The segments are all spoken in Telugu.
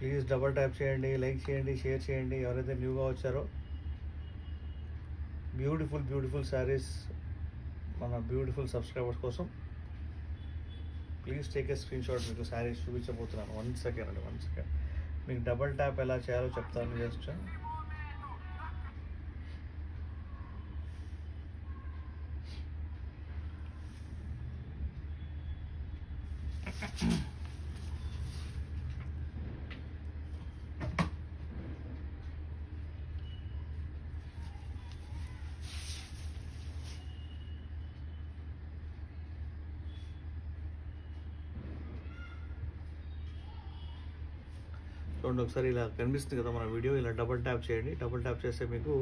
ప్లీజ్ డబల్ ట్యాప్ చేయండి, లైక్ చేయండి, షేర్ చేయండి. ఎవరైతే న్యూగా వచ్చారో బ్యూటిఫుల్ శారీస్ మన బ్యూటిఫుల్ సబ్స్క్రైబర్స్ కోసం please take a screen shot. మీకు శారీస్ చూపించబోతున్నాను. 1 సెకండ్ అండి, 1 సెకండ్. మీకు డబల్ ట్యాప్ ఎలా చేయాలో చెప్తాను. జస్ట్ చూడండి ఒకసారి, ఇలా కనిపిస్తుంది కదా మన వీడియో. ఇలా డబల్ ట్యాప్ చేయండి. డబల్ ట్యాప్ చేస్తే మీకు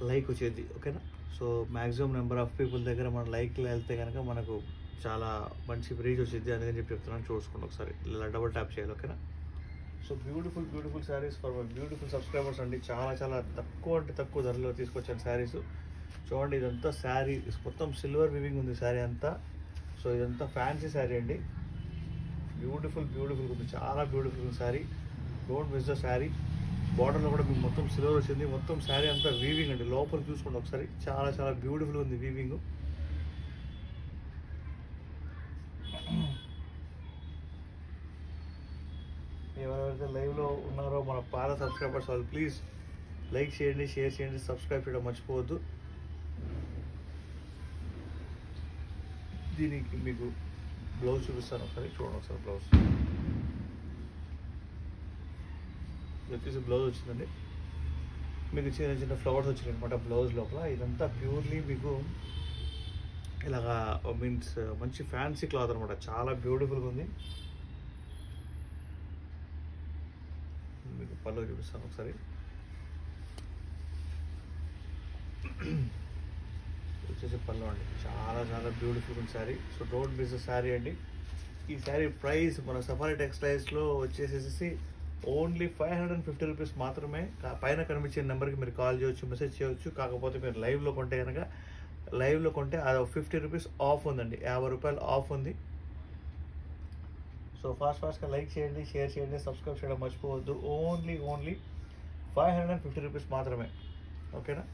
లైక్ వచ్చేది, ఓకేనా? So maximum number of people దగ్గర మన లైక్లు వెళ్తే కనుక మనకు చాలా మంచి రీచ్ వచ్చింది. అందుకని చెప్తున్నాను, చూసుకోండి ఒకసారి. ఇలా డబల్ ట్యాప్ చేయాలి, ఓకేనా? So beautiful saris for my beautiful subscribers అండి. చాలా తక్కువ ధరలో తీసుకొచ్చాను శారీస్. చూడండి, ఇదంతా శారీ మొత్తం సిల్వర్ వివింగ్ ఉంది శారీ అంతా. సో ఇదంతా ఫ్యాన్సీ శారీ అండి. బ్యూటిఫుల్ ఉంది, చాలా బ్యూటిఫుల్ ఉంది sari. Don't miss the sari. బార్డర్లో కూడా మీకు మొత్తం సిల్వర్ వచ్చింది. మొత్తం శారీ అంతా వీవింగ్ అండి. లోపల చూసుకోండి ఒకసారి, చాలా బ్యూటిఫుల్ ఉంది వీవింగ్. ఎవరైతే లైవ్లో ఉన్నారో మన పాత సబ్స్క్రైబర్స్ వాళ్ళు ప్లీజ్ లైక్ చేయండి, షేర్ చేయండి, సబ్స్క్రైబ్ చేయడం మర్చిపోవద్దు. దీనికి మీకు బ్లౌజ్ చూపిస్తాను ఒకసారి, చూడండి ఒకసారి. బ్లౌజ్ వచ్చేసి బ్లౌజ్ వచ్చిందండి. మీకు చిన్న ఫ్లవర్స్ వచ్చినాయి అనమాట బ్లౌజ్ లోపల. ఇదంతా ప్యూర్లీ మీకు ఇలాగా మీన్స్ మంచి ఫ్యాన్సీ క్లాత్ అనమాట. చాలా బ్యూటిఫుల్గా ఉంది. మీకు పళ్ళు చూపిస్తాను ఒకసారి. వచ్చేసి పళ్ళు అండి, చాలా బ్యూటిఫుల్ ఉంది sari. So don't miss the sari అండి. ఈ శారీ ప్రైస్ మన సఫారీ టెక్స్టైల్స్లో వచ్చేసేసి ఓన్లీ 550 రూపీస్ మాత్రమే. పైన కనిపించే నెంబర్కి మీరు కాల్ చేయొచ్చు, మెసేజ్ చేయొచ్చు. కాకపోతే మీరు లైవ్లో కొంటే కనుక అది 50 రూపీస్ ఆఫ్ ఉందండి. 50 రూపాయలు ఆఫ్ ఉంది. సో ఫాస్ట్గా లైక్ చేయండి, షేర్ చేయండి, సబ్స్క్రైబ్ చేయడం మర్చిపోవద్దు. ఓన్లీ 550 రూపీస్ మాత్రమే, ఓకేనా?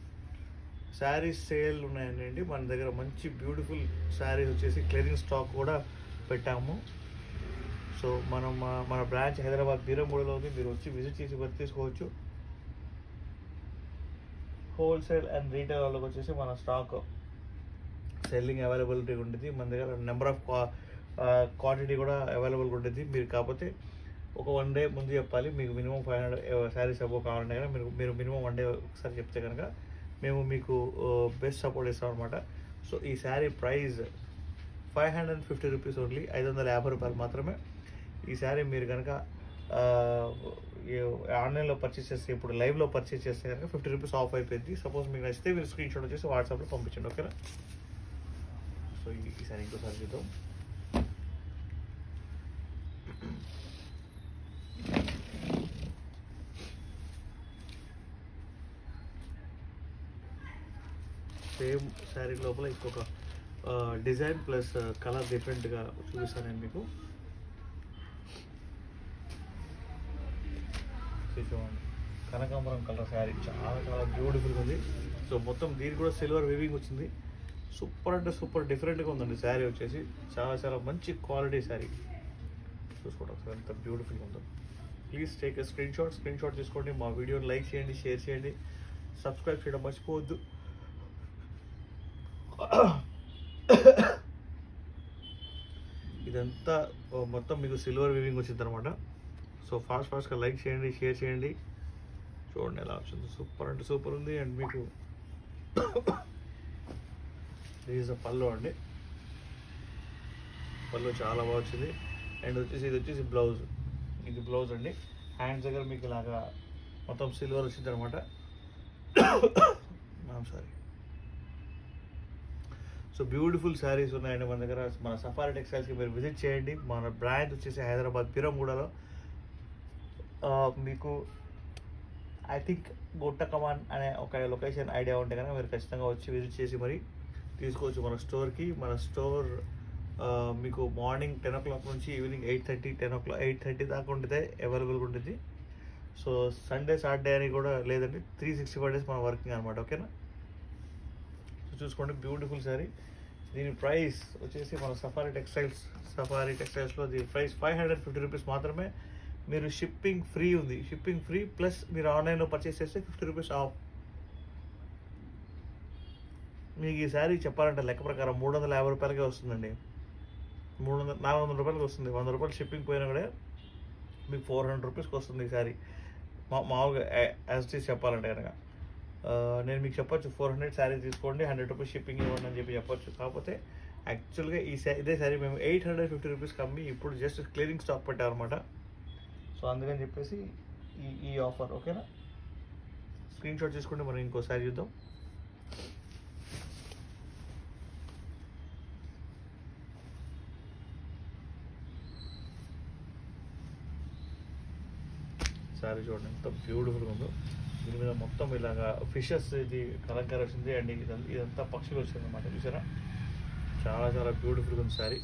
శారీస్ సేల్ ఉన్నాయండి మన దగ్గర. మంచి బ్యూటిఫుల్ శారీస్ వచ్చేసి క్లియరింగ్ స్టాక్ కూడా పెట్టాము. సో మన బ్రాంచ్ హైదరాబాద్ బీరంగూడలో ఉంది. మీరు వచ్చి విజిట్ చేసి వర్క్ తీసుకోవచ్చు. హోల్సేల్ అండ్ రీటైల్ వాళ్ళకి వచ్చేసి మన స్టాక్ సెల్లింగ్ అవైలబిలిటీ ఉంటుంది. మన దగ్గర నెంబర్ ఆఫ్ క్వాంటిటీ కూడా అవైలబుల్గా ఉంటుంది. మీరు కాకపోతే ఒక 1 డే ముందు చెప్పాలి. మీకు మినిమం 500 శారీస్ అబో కావాలంటే కనుక మీరు మినిమం 1 డే ఒకసారి చెప్తే కనుక మేము మీకు బెస్ట్ సపోర్ట్ ఇస్తాం అనమాట. సో ఈ శారీ ప్రైస్ 550 రూపీస్ ఓన్లీ, 550 రూపాయలు మాత్రమే. ఈ శారీ మీరు కనుక ఆన్లైన్లో పర్చేస్ చేస్తే, ఇప్పుడు లైవ్లో పర్చేస్ చేస్తే కనుక 50 రూపీస్ ఆఫ్ అయిపోయింది. సపోజ్ మీకు నచ్చితే మీరు స్క్రీన్ షాట్ వచ్చేసి వాట్సాప్లో పంపించండి, ఓకేనా? సో ఈ శారీ ఇంకోసారి చూద్దాం. సేమ్ శారీ లోపల ఇంకొక డిజైన్ ప్లస్ కలర్ డిఫరెంట్గా చూపిస్తాను నేను మీకు. చూడండి, కనకాంబరం కలర్ శారీ చాలా బ్యూటిఫుల్గా ఉంది. సో మొత్తం దీనికి కూడా సిల్వర్ వీవింగ్ వచ్చింది. సూపర్ అంటే సూపర్ డిఫరెంట్గా ఉందండి శారీ వచ్చేసి. చాలా మంచి క్వాలిటీ శారీ. చూసుకోండి ఒకసారి ఎంత బ్యూటిఫుల్గా ఉందో. Please take a screenshot తీసుకోండి. మా వీడియోని లైక్ చేయండి, షేర్ చేయండి, సబ్స్క్రైబ్ చేయడం మర్చిపోవద్దు. ఇదంతా మొత్తం మీకు సిల్వర్ వీవింగ్ వచ్చింది అనమాట. సో ఫాస్ట్గా లైక్ చేయండి, షేర్ చేయండి. చూడండి ఎలా వచ్చింది. సూపర్ అంటే సూపర్ ఉంది. అండ్ మీకు దిస్ పళ్ళు అండి. పళ్ళు చాలా బాగా వచ్చింది. అండ్ ఇది వచ్చేసి బ్లౌజ్. ఇది బ్లౌజ్ అండి. హ్యాండ్స్ దగ్గర మీకు ఇలాగా మొత్తం సిల్వర్ వచ్చింది అనమాట. సారీ. సో బ్యూటిఫుల్ శారీస్ ఉన్నాయండి మన దగ్గర. మన సఫారీ టెక్స్టైల్స్కి మీరు విజిట్ చేయండి. మన బ్రాంచ్ వచ్చేసి హైదరాబాద్ బీరంగూడలో. మీకు ఐ థింక్ గుట్ట కమాన్ అనే ఒక లొకేషన్ ఐడియా ఉంటే కనుక మీరు ఖచ్చితంగా వచ్చి విజిట్ చేసి మరి తీసుకోవచ్చు మన స్టోర్కి. మన స్టోర్ మీకు మార్నింగ్ 10 o'clock నుంచి ఈవినింగ్ 8:30 8:30 దాకా ఉంటుంది, అవైలబుల్గా ఉంటుంది. సో సండే సాటర్డే అని కూడా లేదండి, 365 days మనం వర్కింగ్ అనమాట. ఓకేనా? సో చూసుకోండి, బ్యూటిఫుల్ శారీ. దీని ప్రైస్ వచ్చేసి మన సఫారీ టెక్స్టైల్స్లో దీని ప్రైస్ 550 రూపీస్ మాత్రమే. మీరు షిప్పింగ్ ఫ్రీ ఉంది, షిప్పింగ్ ఫ్రీ ప్లస్ మీరు ఆన్లైన్లో పర్చేస్ చేస్తే 50 రూపీస్ ఆఫ్. మీకు ఈ శారీ చెప్పాలంటే లెక్క ప్రకారం 350 రూపాయలకే వస్తుందండి. 400 రూపాయలకి వస్తుంది. 100 రూపాయలు షిప్పింగ్ పోయినా కూడా మీకు 400 రూపీస్కి వస్తుంది ఈ శారీ. మామూలుగా యాజ్ ఇట్ ఈస్ చెప్పాలంటే కనుక నేను మీకు చెప్పొచ్చు 400 శారీ తీసుకోండి, 100 రూపీస్ షిప్పింగ్ ఇవ్వండి అని చెప్పి చెప్పొచ్చు. కాకపోతే యాక్చువల్గా ఇదే శారీ మేము 850 రూపీస్కి అమ్మి ఇప్పుడు జస్ట్ క్లియరింగ్ స్టాక్ పెట్టామన్నమాట. సో అందుకని చెప్పేసి ఈ ఆఫర్. ఓకేనా? స్క్రీన్ షాట్ తీసుకుంటే మనం ఇంకో శారీ చూద్దాం. శారీ చూడండి ఎంత బ్యూటిఫుల్గా ఉందో. దీని మీద మొత్తం ఇలాగా ఫిషెస్ ఇది కలంకారీ వచ్చింది అండ్ ఇదంతా పక్షులు వచ్చింది అనమాట. చూసారా? చాలా చాలా బ్యూటిఫుల్గా ఉంది శారీ.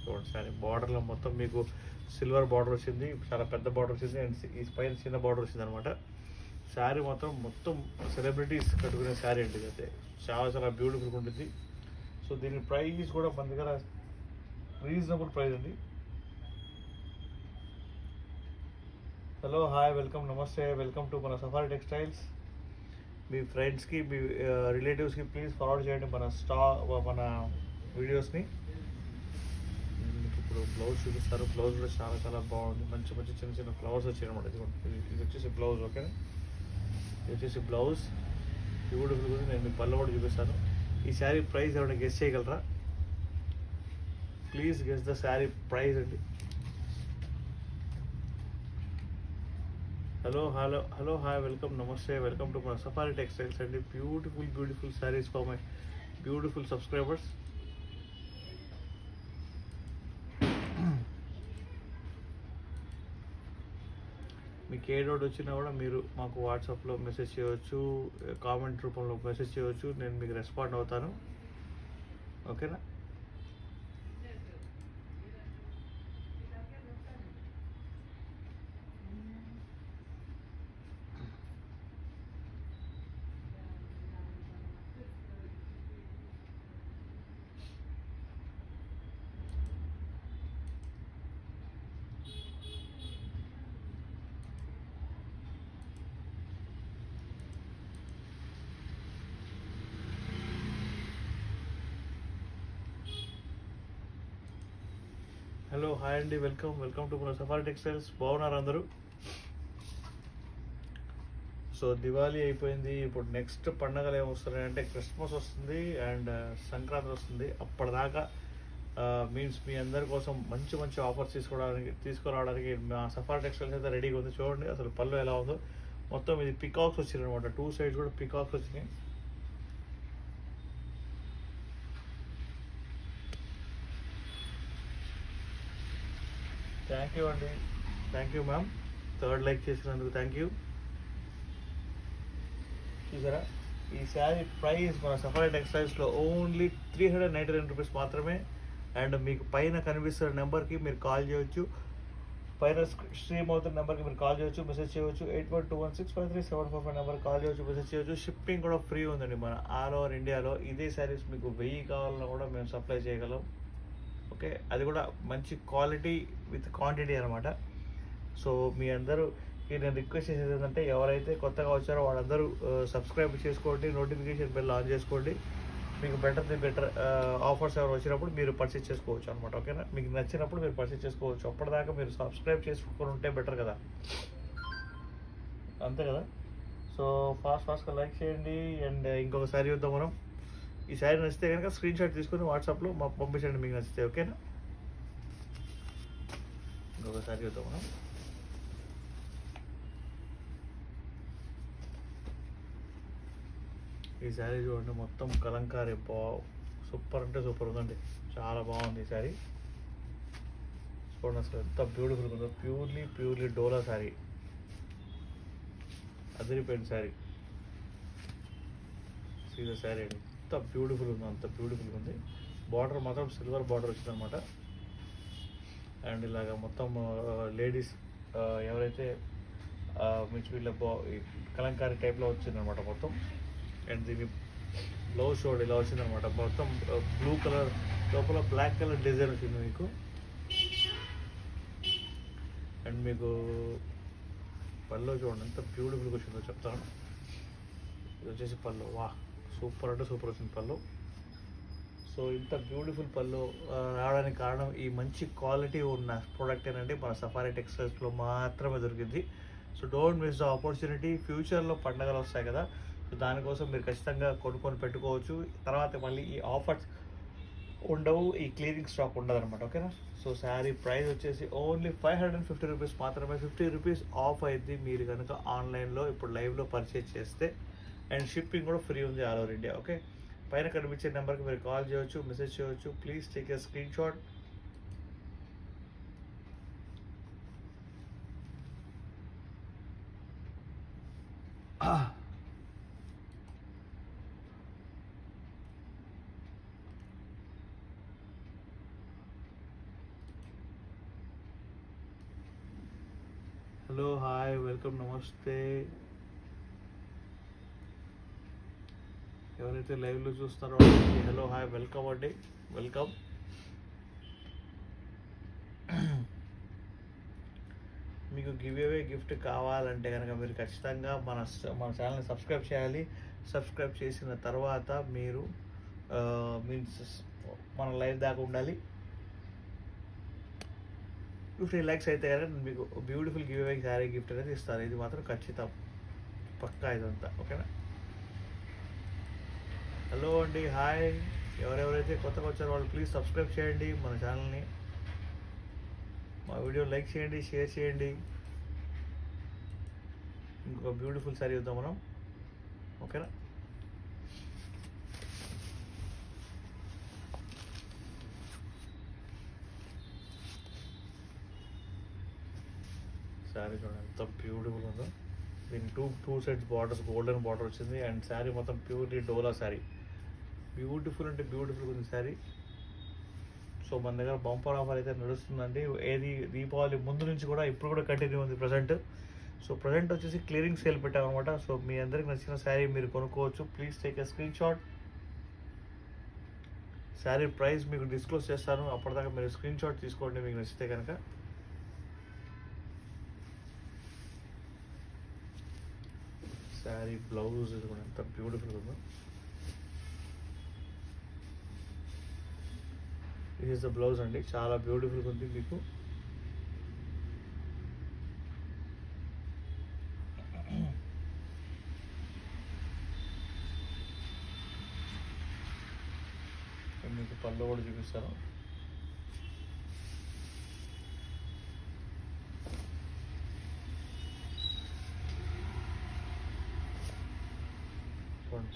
చూడండి శారీ బార్డర్లో మొత్తం మీకు సిల్వర్ బార్డర్ వచ్చింది, చాలా పెద్ద బార్డర్ వచ్చింది అండ్ ఈ పైన చిన్న బార్డర్ వచ్చింది అనమాట. శారీ మొత్తం సెలబ్రిటీస్ కట్టుకునే శారీ అండి. అయితే చాలా చాలా బ్యూటిఫుల్గా ఉంటుంది. సో దీని ప్రైస్ కూడా మన దగ్గర రీజనబుల్ ప్రైస్ అండి. హలో, హాయ్, వెల్కమ్, నమస్తే, వెల్కమ్ టు మన సఫారీ టెక్స్టైల్స్. మీ ఫ్రెండ్స్కి మీ రిలేటివ్స్కి ప్లీజ్ ఫార్వర్డ్ చేయండి మన వీడియోస్ని. ఇప్పుడు బ్లౌజ్ చూపిస్తారు. బ్లౌజ్ కూడా చాలా చాలా బాగుంది. మంచి మంచి చిన్న చిన్న ఫ్లవర్స్ వచ్చాయి అనమాట. ఇది వచ్చేసి బ్లౌజ్. ఓకేనా? ఇది వచ్చేసి బ్లౌజ్ బ్యూటిఫుల్ గురించి నేను మీకు పళ్ళు కూడా చూపిస్తాను. ఈ శారీ ప్రైస్ ఎవరైనా గెస్ చేయగలరా? Please guess the sari price అండి. హలో, హాయ్, వెల్కమ్, నమస్తే, వెల్కమ్ టు మన సఫారీ టెక్స్టైల్స్ అండి. Beautiful saris for my beautiful subscribers. మీకు ఏ డౌట్ వచ్చినా కూడా మీరు మాకు వాట్సాప్లో మెసేజ్ చేయవచ్చు, కామెంట్ రూపంలో మెసేజ్ చేయవచ్చు, నేను మీకు రెస్పాండ్ అవుతాను. ఓకేనా? హలో, హాయ్ అండి, వెల్కమ్ టు మన సఫారీ టెక్స్టైల్స్. బాగున్నారు అందరూ? సో దివాళీ అయిపోయింది. ఇప్పుడు నెక్స్ట్ పండగలు ఏమొస్తున్నాయి అంటే క్రిస్మస్ వస్తుంది అండ్ సంక్రాంతి వస్తుంది. అప్పటిదాకా మీన్స్ మీ అందరి కోసం మంచి మంచి ఆఫర్స్ తీసుకురావడానికి మా సఫారీ టెక్స్టైల్స్ అయితే రెడీగా ఉంది. చూడండి అసలు పళ్ళు ఎలా ఉందో. మొత్తం ఇది పికాక్స్ వచ్చినాయి అనమాట. 2 sides కూడా పికాక్స్ వచ్చినాయి. థ్యాంక్ యూ అండి, thank you ma'am. 3rd like చేసినందుకు థ్యాంక్ యూ. చూసారా? ఈ శారీ ప్రైస్ మన సఫారీ టెక్స్టైల్స్లో ఓన్లీ 399 రూపీస్ మాత్రమే. అండ్ మీకు పైన కనిపిస్తున్న నెంబర్కి మీరు కాల్ చేయవచ్చు, పైన స్ట్రీమ్ అవుతున్న నెంబర్కి మీరు కాల్ చేయవచ్చు, మెసేజ్ చేయవచ్చు. 8121653745 నెంబర్ కాల్ చేయవచ్చు, మెసేజ్ చేయవచ్చు. షిప్పింగ్ కూడా ఫ్రీ ఉందండి మన ఆల్ ఓవర్ ఇండియాలో. ఇదే శారీస్ మీకు 1000 కావాలన్నా కూడా మేము సప్లై చేయగలం. ఓకే, అది కూడా మంచి క్వాలిటీ విత్ క్వాంటిటీ అనమాట. సో మీ అందరూ నేను రిక్వెస్ట్ చేసేది ఏంటంటే ఎవరైతే కొత్తగా వచ్చారో వాళ్ళందరూ సబ్స్క్రైబ్ చేసుకోండి, నోటిఫికేషన్ బెల్ ఆన్ చేసుకోండి. మీకు బెటర్ ఆఫర్స్ ఎవరు వచ్చినప్పుడు మీరు పర్చేస్ చేసుకోవచ్చు అనమాట. ఓకేనా? మీకు నచ్చినప్పుడు మీరు పర్చేస్ చేసుకోవచ్చు. అప్పటిదాకా మీరు సబ్స్క్రైబ్ చేసుకొని ఉంటే బెటర్ కదా, అంతే కదా? సో ఫాస్ట్గా లైక్ చేయండి. అండ్ ఇంకొక శారీ చూద్దాం మనం. ఈ శారీ నచ్చితే కనుక స్క్రీన్ షాట్ తీసుకొని వాట్సాప్లో మాకు పంపించండి మీకు నచ్చితే. ఓకేనా? ఇంకొక శారీ చూద్దాం మనం. ఈ శారీ చూడండి మొత్తం కలంకారీ. సూపర్ అంటే సూపర్ ఉందండి, చాలా బాగుంది ఈ శారీ. చూడండి అసలు ఎంత బ్యూటిఫుల్గా ఉందో. ప్యూర్లీ డోలా శారీ, అదిరిపోయిన శారీ. సీదా శారీ అండి, ఎంత బ్యూటిఫుల్ ఉందో అంత బ్యూటిఫుల్గా ఉంది. బార్డర్ మాత్రం సిల్వర్ బార్డర్ వచ్చిందనమాట. అండ్ ఇలాగ మొత్తం లేడీస్ ఎవరైతే మీకు వీళ్ళ కలంకారీ టైప్లో వచ్చిందనమాట మొత్తం. అండ్ దీని బ్లౌజ్ షోడ్ ఇలా వచ్చిందనమాట. మొత్తం బ్లూ కలర్ లోపల బ్లాక్ కలర్ డిజైన్ వచ్చింది మీకు. అండ్ మీకు పళ్ళు చూడండి ఎంత బ్యూటిఫుల్గా వచ్చిందో చెప్తాను. ఇది వచ్చేసి పళ్ళు, వా సూపర్ అంటే సూపర్ వచ్చింది పళ్ళు. సో ఇంత బ్యూటిఫుల్ పళ్ళు రావడానికి కారణం ఈ మంచి క్వాలిటీ ఉన్న ప్రోడక్ట్ ఏంటంటే మన సఫారీ టెక్స్టైల్స్లో మాత్రమే దొరికింది. So don't miss the opportunity. ఫ్యూచర్లో పండగలు వస్తాయి కదా, సో దానికోసం మీరు ఖచ్చితంగా కొనుక్కొని పెట్టుకోవచ్చు. తర్వాత మళ్ళీ ఈ ఆఫర్స్ ఉండవు, ఈ క్లియరింగ్ స్టాక్ ఉండదు అనమాట. ఓకేనా. సో శారీ ప్రైస్ వచ్చేసి ఓన్లీ 550 రూపీస్ మాత్రమే. 50 రూపీస్ ఆఫ్ అయింది మీరు కనుక ఆన్లైన్లో ఇప్పుడు లైవ్లో పర్చేజ్ చేస్తే. అండ్ షిప్పింగ్ కూడా ఫ్రీ ఉంది ఆల్ ఓవర్ ఇండియా. ఓకే, పైన కనిపించే నెంబర్కి మీరు కాల్ చేయవచ్చు, మెసేజ్ చేయవచ్చు. Please take a screen shot. Hello, hi, welcome, నమస్తే. ఎవరైతే లైవ్లో చూస్తారో హలో, హాయ్, వెల్కమ్ అండి, వెల్కమ్. మీకు గివ్ అవే గిఫ్ట్ కావాలంటే కనుక మీరు ఖచ్చితంగా మన ఛానల్ని సబ్స్క్రైబ్ చేయాలి. సబ్స్క్రైబ్ చేసిన తర్వాత మీరు మీన్స్ మన లైవ్ దాకా ఉండాలి. 50 likes అయితే కనుక మీకు beautiful give away sari gift అనేది ఇస్తారు. ఇది మాత్రం ఖచ్చితం, పక్కా ఇదంతా. ఓకేనా. హలో అండి, హాయ్. ఎవరెవరైతే కొత్తగా వచ్చారో వాళ్ళు ప్లీజ్ సబ్స్క్రైబ్ చేయండి మన ఛానల్ని. మా వీడియో లైక్ చేయండి, షేర్ చేయండి. ఇంకొక బ్యూటిఫుల్ శారీ చూద్దాం మనం. ఓకేనా. శారీ చూడండి ఎంత బ్యూటిఫుల్ ఉందో. దీనికి two sides borders, golden border వచ్చింది. అండ్ శారీ మొత్తం ప్యూర్లీ డోలా శారీ. బ్యూటిఫుల్ అంటే బ్యూటిఫుల్ ఉంది శారీ. సో మన దగ్గర బంపర్ ఆఫర్ అయితే నడుస్తుందండి. ఏది దీపావళి ముందు నుంచి కూడా ఇప్పుడు కూడా కంటిన్యూ ఉంది ప్రజెంట్. సో ప్రజెంట్ వచ్చేసి క్లియరింగ్ సేల్ పెట్టామన్నమాట. సో మీ అందరికి నచ్చిన శారీ మీరు కొనుక్కోవచ్చు. Please take a screen shot. Sari price మీకు డిస్క్లోజ్ చేస్తాను, అప్పటిదాకా మీరు స్క్రీన్ షాట్ తీసుకోండి మీకు నచ్చితే కనుక. శారీ బ్లౌజ్ ఇది కూడా ఎంత బ్యూటిఫుల్ ఉందో. దిస్ ఈస్ ద బ్లౌజ్ అండి, చాలా బ్యూటిఫుల్గా ఉంది మీకు. మీకు పళ్ళు కూడా చూపిస్తాను.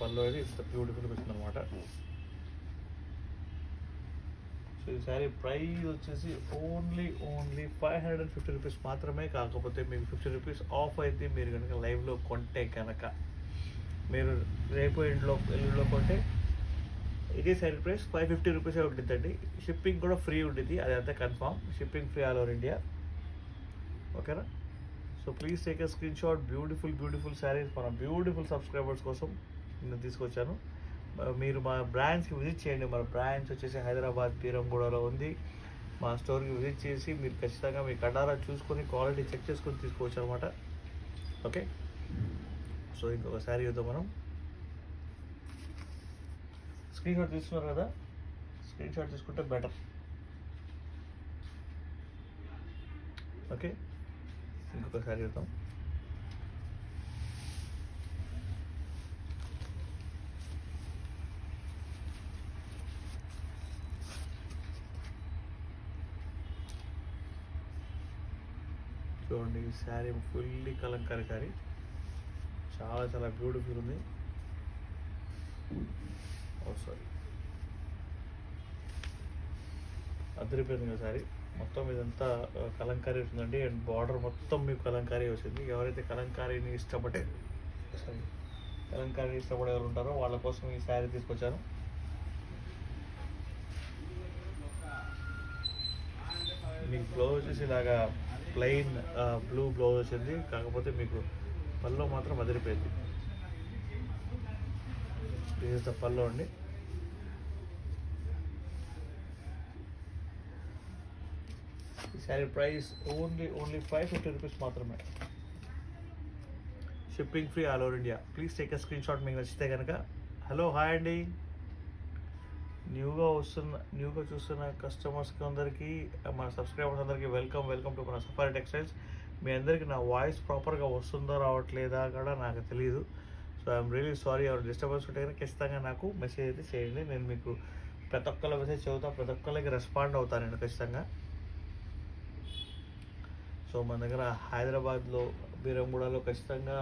పళ్ళు అనేది ఇంత బ్యూటిఫుల్గా వచ్చింది అనమాట. సో ఈ శారీ ప్రైస్ వచ్చేసి ఓన్లీ 550 రూపీస్ మాత్రమే. కాకపోతే మీకు 50 రూపీస్ ఆఫ్ అయితే మీరు కనుక లైవ్లో కొంటే కనుక, మీరు రేపు ఎల్లుండిలో కొంటే ఇదే శారీ ప్రైస్ 550 రూపీసే ఉంటుందండి. షిప్పింగ్ కూడా ఫ్రీ ఉంటుంది, అది అంతా confirm. Shipping free all over India. ఓకేనా. So please take a screenshot. Beautiful saris మన బ్యూటిఫుల్ సబ్స్క్రైబర్స్ కోసం నేను తీసుకొచ్చాను. మీరు మా బ్రాంచ్కి విజిట్ చేయండి. మన బ్రాంచ్ వచ్చేసి హైదరాబాద్ పీరంగూడలో ఉంది. మా స్టోర్కి విజిట్ చేసి మీరు ఖచ్చితంగా మీ కడారా చూసుకొని క్వాలిటీ చెక్ చేసుకొని తీసుకోవచ్చు అనమాట. ఓకే. సో ఇంకొక శారీ చూద్దాం మనం. స్క్రీన్ షాట్ తీసుకున్నారు కదా, స్క్రీన్ షాట్ తీసుకుంటే బెటర్. ఓకే, ఇంకొక శారీ చూద్దాం. చూడండి ఈ శారీ ఫుల్లీ కలంకారీ శారీ, చాలా బ్యూటిఫుల్ ఉంది. సారీ, అదిరిపోయింది కదా శారీ. మొత్తం ఇదంతా కలంకారీ వచ్చిందండి. అండ్ బార్డర్ మొత్తం మీకు కలంకారీ వచ్చింది. ఎవరైతే కలంకారీని ఇష్టపడే వాళ్ళు ఉంటారో వాళ్ళ కోసం ఈ శారీ తీసుకొచ్చాను. మీకు బ్లౌజ్ వచ్చేసి ఇలాగా ప్లెయిన్ బ్లూ బ్లౌజ్ వచ్చింది, కాకపోతే మీకు పల్లో మాత్రం అదిరిపోయింది. ఇది ద పల్లో అండి. ఈ శారీ ప్రైస్ ఓన్లీ 550 రూపీస్ మాత్రమే. Shipping free all over India. Please take a screen shot మీకు నచ్చితే కనుక. హలో హాయ్ అండి. న్యూగా చూస్తున్న కస్టమర్స్కి అందరికీ, మన సబ్స్క్రైబర్స్ అందరికీ వెల్కమ్ టు మన సఫారీ టెక్స్టైల్స్. మీ అందరికీ నా వాయిస్ ప్రాపర్గా వస్తుందో రావట్లేదా కూడా నాకు తెలియదు. So I'm really sorry. ఎవరు డిస్టర్బెన్స్ ఉంటే కనుక ఖచ్చితంగా నాకు మెసేజ్ అయితే చేయండి. నేను మీకు ప్రతి ఒక్కళ్ళ మెసేజ్ చదువుతా, ప్రతి ఒక్కళ్ళకి రెస్పాండ్ అవుతాను నేను ఖచ్చితంగా. సో మన దగ్గర హైదరాబాద్లో, బీరంగూడలో ఖచ్చితంగా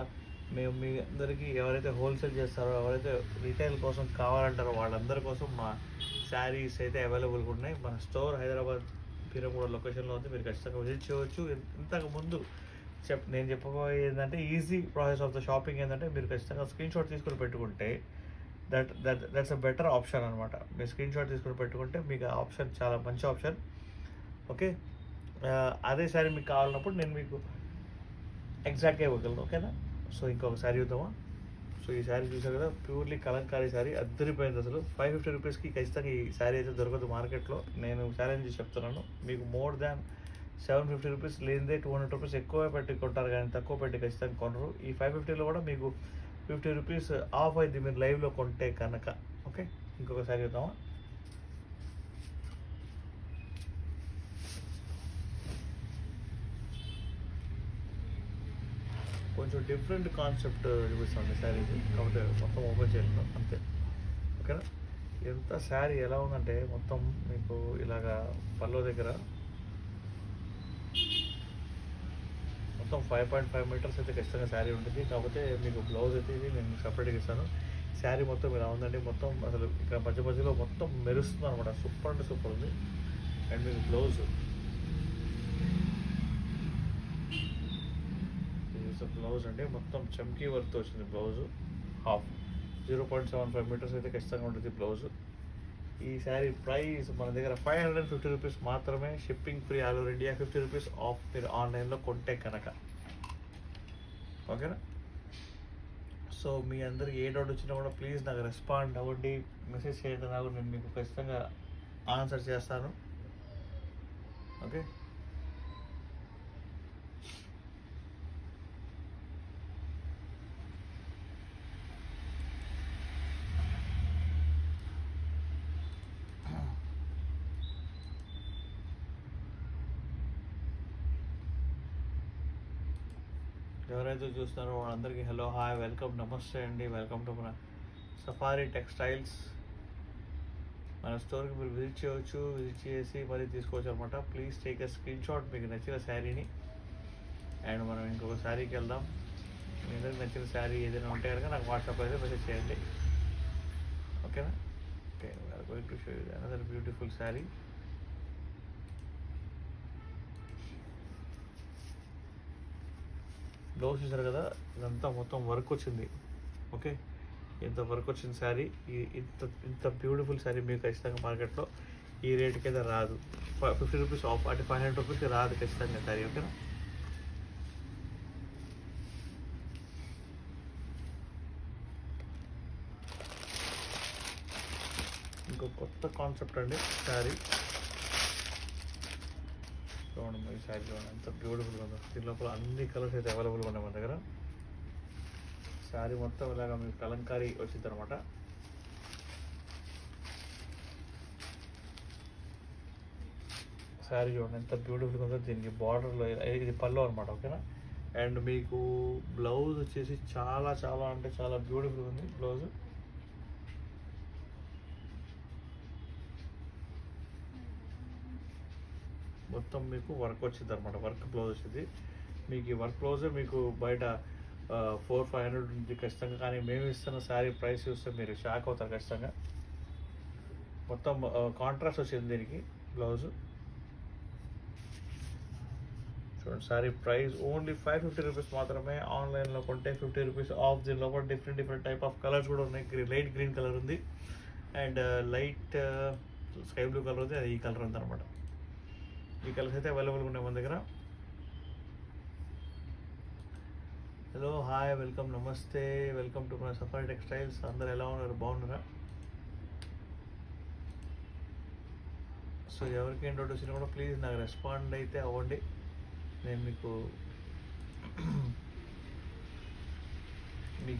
మేము మీ అందరికీ ఎవరైతే హోల్సేల్ చేస్తారో, ఎవరైతే రీటైల్ కోసం కావాలంటారో వాళ్ళందరి కోసం మా శారీస్ అయితే అవైలబుల్గా ఉన్నాయి. మన స్టోర్ హైదరాబాద్ బీరంగూడ లొకేషన్లో ఉంది. మీరు ఖచ్చితంగా విజిట్ చేయవచ్చు. ఇంతకుముందు నేను చెప్పబోయేది ఏంటంటే, easy process of the shopping ఏంటంటే, మీరు ఖచ్చితంగా స్క్రీన్ షాట్ తీసుకొని పెట్టుకుంటే దట్స్ అ బెటర్ ఆప్షన్ అనమాట. మీరు స్క్రీన్ షాట్ తీసుకొని పెట్టుకుంటే మీకు ఆ ఆప్షన్ చాలా మంచి ఆప్షన్. ఓకే, అదే శారీ మీకు కావాలన్నప్పుడు నేను మీకు ఎగ్జాక్ట్గా ఇవ్వగలను. ఓకేనా? సో ఇంకొక శారీ చూద్దామా? సో ఈ శారీ చూసారు కదా, ప్యూర్లీ కలంకారీ శారీ, అద్దరిపోయింది అసలు. 550 రూపీస్కి ఖచ్చితంగా ఈ శారీ అయితే దొరకదు మార్కెట్లో. నేను ఛాలెంజ్ చేసి చెప్తున్నాను. మీకు మోర్ దాన్ 750 రూపీస్ లేనిదే 200 రూపీస్ ఎక్కువ పెట్టి కొంటారు, కానీ తక్కువ పెట్టి ఖచ్చితంగా కొనరు. ఈ 550లో కూడా మీకు 50 రూపీస్ ఆఫ్ అయింది మీరు లైవ్లో కొంటే కనుక. ఓకే, ఇంకొక శారీ చూద్దామా? కొంచెం డిఫరెంట్ కాన్సెప్ట్ చూపిస్తుంది శారీ, కాబట్టి మొత్తం ఓపెన్ చేయలేదు అంతే. ఓకేనా? ఎంత శారీ ఎలా ఉందంటే, మొత్తం మీకు ఇలాగా పల్లో దగ్గర మొత్తం 5.5 మీటర్స్ అయితే ఖచ్చితంగా శారీ ఉంటుంది. కాకపోతే మీకు బ్లౌజ్ అయితే ఇది నేను సపరేట్గా ఇస్తాను. శారీ మొత్తం ఇలా ఉందండి. మొత్తం అసలు ఇక్కడ మధ్యలో మొత్తం మెరుస్తుంది అనమాట. సూపర్ అంటే సూపర్ ఉంది. అండ్ మీకు బ్లౌజ్ అండి, మొత్తం చమ్కీ వర్క్తో వచ్చింది బ్లౌజు. హాఫ్ 0.75 మీటర్స్ అయితే ఖచ్చితంగా ఉంటుంది బ్లౌజు. ఈ శారీ ప్రైస్ మన దగ్గర 550 రూపీస్ మాత్రమే. Shipping free all over India. 50 rupees of మీరు ఆన్లైన్లో కొంటే కనుక. ఓకేనా? సో మీ అందరికి ఏ డౌట్ వచ్చినా కూడా ప్లీజ్ నాకు రెస్పాండ్ అవ్వండి, మెసేజ్ చేయండి. నాకు నేను మీకు ఖచ్చితంగా ఆన్సర్ చేస్తాను. ఓకే, ఎవరైతే చూస్తున్నారో వాళ్ళందరికీ హలో హాయ్ వెల్కమ్ నమస్తే అండి. వెల్కమ్ టు మన సఫారీ టెక్స్టైల్స్. మన స్టోర్కి మీరు విజిట్ చేయవచ్చు, విజిట్ చేసి మరీ తీసుకోవచ్చు అనమాట. Please take a screen shot మీకు నచ్చిన శారీని. అండ్ మనం ఇంకొక శారీకి వెళ్దాం. మీ అందరికి నచ్చిన శారీ ఏదైనా ఉంటే కనుక నాకు వాట్సాప్ అయితే మెసేజ్ చేయండి. ఓకేనా? Okay, we're going to show you another beautiful sari. Blouse చూసారు కదా, ఇదంతా మొత్తం వర్క్ వచ్చింది. ఓకే, ఇంత వర్క్ వచ్చిన శారీ, ఇంత బ్యూటిఫుల్ శారీ మీకు ఖచ్చితంగా మార్కెట్లో ఈ రేట్కి అయితే రాదు. 50 రూపీస్ ఆఫ్ అంటే 500 రూపీస్కి రాదు ఖచ్చితంగా శారీ. ఓకేనా? ఇంకో కొత్త కాన్సెప్ట్ అండి శారీ. చూడండి ఈ శారీ చూడండి ఎంత బ్యూటిఫుల్గా ఉందో. దీని లోపల అన్ని కలర్స్ అయితే అవైలబుల్గా ఉన్నాయి మన దగ్గర. శారీ మొత్తం ఇలాగా మీకు కలంకారీ వచ్చింది అనమాట. శారీ చూడండి ఎంత బ్యూటిఫుల్గా ఉందో. దీనికి బార్డర్లో ఇది పల్లో అనమాట. ఓకేనా? అండ్ మీకు బ్లౌజ్ వచ్చేసి చాలా అంటే చాలా బ్యూటిఫుల్గా ఉంది బ్లౌజ్. మొత్తం మీకు వర్క్ వచ్చింది అనమాట. వర్క్ బ్లౌజ్ వచ్చింది మీకు. ఈ వర్క్ బ్లౌజే మీకు బయట 400-500 ఉంది ఖచ్చితంగా. కానీ మేము ఇస్తున్న శారీ ప్రైస్ చూస్తే మీరు షాక్ అవుతారు ఖచ్చితంగా. మొత్తం కాంట్రాస్ట్ వచ్చింది దీనికి బ్లౌజు. చూడండి శారీ ప్రైస్ ఓన్లీ 550 రూపీస్ మాత్రమే. ఆన్లైన్లో కొంటే 50 రూపీస్ ఆఫ్. దీనిలో కూడా డిఫరెంట్ టైప్ ఆఫ్ కలర్స్ కూడా ఉన్నాయి. లైట్ గ్రీన్ కలర్ ఉంది and light sky blue colour ఉంది. అది ఈ కలర్ ఉంది అనమాట. ఈ కలర్స్ అయితే అవైలబుల్గా ఉన్నాయి మన దగ్గర. హలో, హాయ్, వెల్కమ్, నమస్తే, వెల్కమ్ టు మన సఫారీ టెక్స్టైల్స్. అందరు ఎలా ఉన్నారు, బాగున్నారా? సో ఎవరికి ఏం డౌట్ వచ్చినా కూడా ప్లీజ్ నాకు రెస్పాండ్ అయితే అవ్వండి. నేను మీకు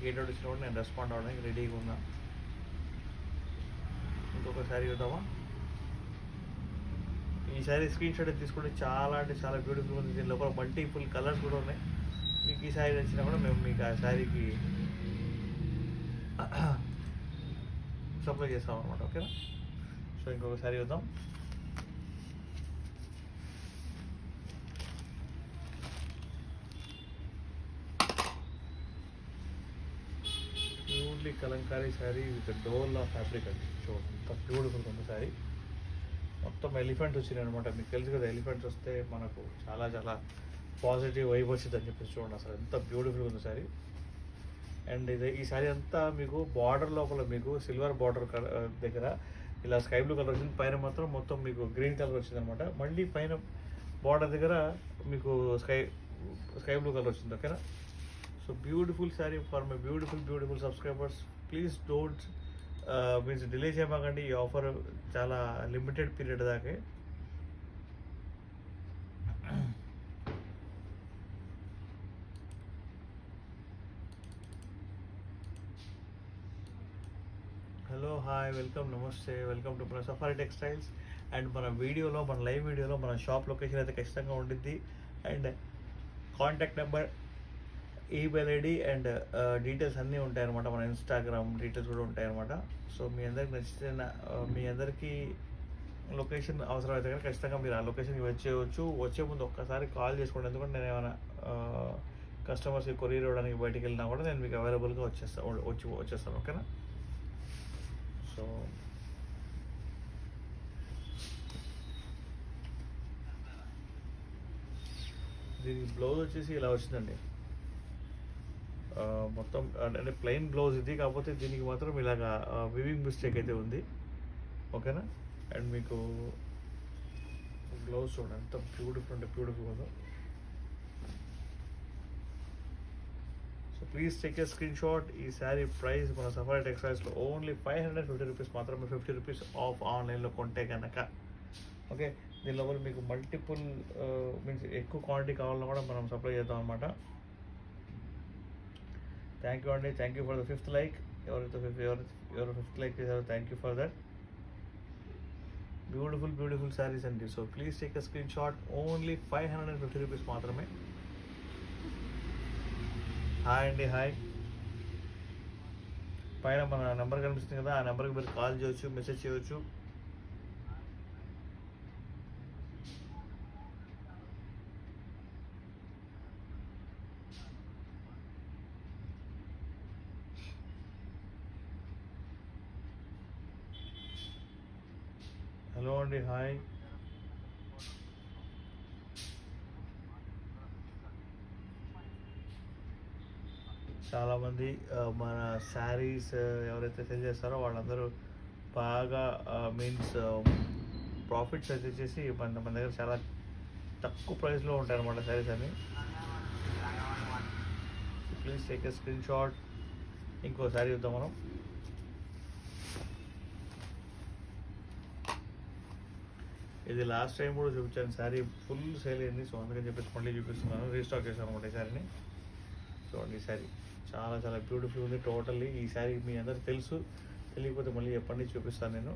ఏ డౌట్ వచ్చినా కూడా నేను రెస్పాండ్ అవ్వడానికి రెడీగా ఉన్నా. ఇంకొకసారి చూద్దామా? ఈ శారీ స్క్రీన్ షాట్ తీసుకుంటే చాలా అంటే చాలా బ్యూటిఫుల్ ఉంది. దీని లోపల మల్టిపుల్ కలర్స్ కూడా ఉన్నాయి. మీకు ఈ శారీ నచ్చినా కూడా మేము మీకు ఆ శారీకి సప్లై చేస్తాం అనమాట. ఓకేనా? సో ఇంకొక శారీ చూద్దాం. Purely Kalamkari sari with dola fabric అండి. చూడండి ఎంత బ్యూటిఫుల్ ఉంది శారీ. మొత్తం ఎలిఫెంట్స్ వచ్చినాయి అనమాట. మీకు తెలుసు కదా, ఎలిఫెంట్స్ వస్తే మనకు చాలా చాలా పాజిటివ్ వైబ్ వచ్చింది అని చెప్పేసి. చూడండి అసలు ఎంత బ్యూటిఫుల్ ఉంది శారీ. అండ్ ఈ శారీ అంతా మీకు బార్డర్ లోపల మీకు సిల్వర్ బార్డర్ దగ్గర ఇలా స్కై బ్లూ కలర్ వచ్చింది. పైన మాత్రం మొత్తం మీకు గ్రీన్ కలర్ వచ్చింది అనమాట. మళ్ళీ పైన బార్డర్ దగ్గర మీకు స్కై బ్లూ కలర్ వచ్చింది. ఓకేనా? So beautiful sari for my beautiful subscribers. Please don't means delay చేయమాకండి. ఈ ఆఫర్ చాలా లిమిటెడ్ పీరియడ్ దాకే. హలో, హాయ్, వెల్కమ్, నమస్తే, వెల్కమ్ టు మన సఫారీ టెక్స్టైల్స్. అండ్ మన లైవ్ వీడియోలో మన షాప్ లొకేషన్ అయితే ఖచ్చితంగా ఉండిద్ది. And contact number, email ID and details అన్నీ ఉంటాయన్నమాట. మన ఇన్స్టాగ్రామ్ డీటెయిల్స్ కూడా ఉంటాయన్నమాట. సో మీ అందరికి నచ్చితే మీ అందరికీ లొకేషన్ అవసరమైతే కానీ ఖచ్చితంగా మీరు ఆ లొకేషన్కి వచ్చేయచ్చు. వచ్చే ముందు ఒక్కసారి కాల్ చేసుకోండి. ఎందుకంటే నేను ఏమైనా కస్టమర్స్కి కొరియర్ ఇవ్వడానికి బయటికి వెళ్ళినా కూడా నేను మీకు అవైలబుల్గా వచ్చేస్తాను. ఓకేనా? సో దీనికి బ్లౌజ్ వచ్చేసి ఇలా వచ్చిందండి. మొత్తం అంటే ప్లెయిన్ బ్లౌజ్ ఇది. కాకపోతే దీనికి మాత్రం ఇలాగా వివింగ్ మిస్టేక్ అయితే ఉంది. ఓకేనా? అండ్ మీకు బ్లౌజ్ చూడండి ఎంత బ్యూటిఫుల్ ఉందో. So please take a screen shot. ఈ శారీ ప్రైస్ మన సఫారీ టెక్స్టైల్స్లో ఓన్లీ 550 రూపీస్ మాత్రమే. 50 రూపీస్ ఆఫ్ ఆన్లైన్లో కొంటే కనుక. ఓకే, దీనిలో కూడా మీకు మల్టిపుల్ మీన్స్ ఎక్కువ క్వాంటిటీ కావాలన్నా కూడా మనం సప్లై చేద్దాం అనమాట. థ్యాంక్ యూ అండి. Thank you for the 5th like. ఎవరైతే 5th లైక్ చేశారో thank you for that. Beautiful saris అండి. So please take a screenshot. Only 550 rupees మాత్రమే. హాయ్ అండి, హాయ్. పైన మన నెంబర్ కనిపిస్తుంది కదా, ఆ నెంబర్కి మీరు కాల్ చేయొచ్చు, మెసేజ్ చేయవచ్చు. హలో అండి, హాయ్. చాలామంది మన శారీస్ ఎవరైతే సెల్ చేస్తారో వాళ్ళందరూ బాగా మీన్స్ ప్రాఫిట్స్ అయితే వచ్చేసి మన దగ్గర చాలా తక్కువ ప్రైస్లో ఉంటాయి అన్నమాట శారీస్ అన్ని. Please take a screen shot. ఇంకో శారీ చూద్దాం మనం. ఇది లాస్ట్ టైం కూడా చూపించాను. శారీ ఫుల్ సేల్ అయింది. సో అందుకని చెప్పేసి మళ్ళీ చూపిస్తున్నాను. రీస్టాక్ చేశాను అనమాట ఈ శారీని. చూడండి, ఈ శారీ చాలా చాలా బ్యూటిఫుల్ ఉంది. టోటల్లీ ఈ శారీ మీ అందరికి తెలుసు, తెలియకపోతే మళ్ళీ ఎప్పటి నుంచి చూపిస్తాను నేను.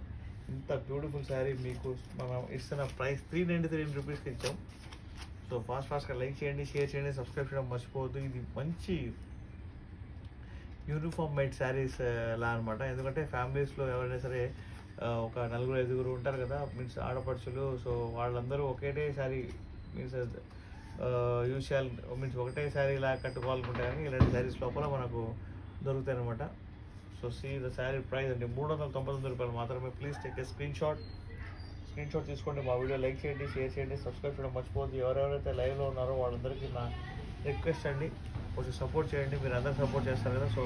ఇంత బ్యూటిఫుల్ శారీ మీకు మనం ఇస్తున్న ప్రైస్ 393 రూపీస్కి ఇచ్చాం. సో ఫాస్ట్గా లైక్ చేయండి, షేర్ చేయండి, సబ్స్క్రైబ్ చేయడం మర్చిపోవద్దు. ఇది మంచి యూనిఫామ్ మేడ్ శారీస్ లా అనమాట. ఎందుకంటే ఫ్యామిలీస్లో ఎవరైనా సరే ఒక 4-5 ఉంటారు కదా, మీన్స్ ఆడపడుచులు. సో వాళ్ళందరూ ఒకటే శారీ మీన్స్ యూజ్ చేయాలి, మీన్స్ ఒకటే శారీ ఇలా కట్టుకోవాలనుకుంటే కానీ ఇలాంటి శారీస్ లోపల మనకు దొరుకుతాయి అనమాట. So see the sari price అండి 399 రూపాయలు మాత్రమే. Please take a screenshot తీసుకోండి. మా వీడియో లైక్ చేయండి, షేర్ చేయండి, సబ్స్క్రైబ్ చేయడం మర్చిపోద్దు. ఎవరెవరైతే లైవ్లో ఉన్నారో వాళ్ళందరికీ నా రిక్వెస్ట్ అండి, కొంచెం సపోర్ట్ చేయండి. మీరు అందరూ సపోర్ట్ చేస్తారు కదా. సో